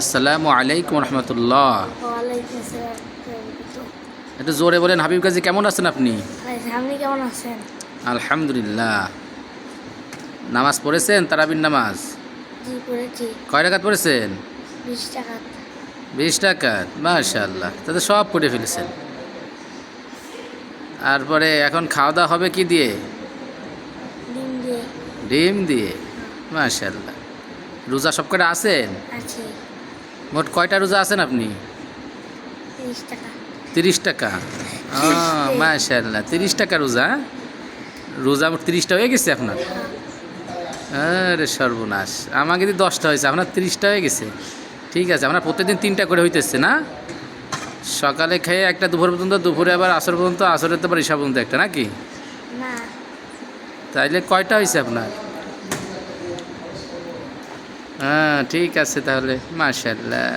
আসসালামু আলাইকুম রহমতুল্লাহ। ওয়ালাইকুম আসসালাম। একটু জোরে বলেন হাবিব গাজী, কেমন আছেন আপনি? আপনি কেমন আছেন? আলহামদুলিল্লাহ। নামাজ পড়েছেন? তারাবির নামাজ জি পড়েছি। কয় রাকাত পড়েছেন? 20 টাকা। 20 রাকাত, মাশাআল্লাহ, তাতে সব পড়ে ফেলেছেন। তারপরে এখন খাওয়া দাওয়া হবে কি দিয়ে? ডিম দিয়ে। ডিম দিয়ে, মাশাআল্লাহ। রোজা সব কটা আছেন? আছে। মোট কয়টা রোজা আছেন আপনি? 30 টাকা। 30 টাকা। মাশাআল্লাহ, 30 টাকা রোজা। রোজা মোট 30টা হয়ে গেছে আপনার? আরে সর্বনাশ, আমাকে যদি 10টা হয়েছে, আপনার 30টা হয়ে গেছে। ঠিক আছে, আপনার প্রত্যেকদিন 3টা করে হইতেছে না? সকালে খেয়ে একটা, দুপুর পর্যন্ত, দুপুরে আবার আসর পর্যন্ত, আসরের তো আবার ঈশা পর্যন্ত একটা, নাকি? না। তাইলে কয়টা হয়েছে আপনার? হ্যাঁ, ঠিক আছে তাহলে, মাশাআল্লাহ।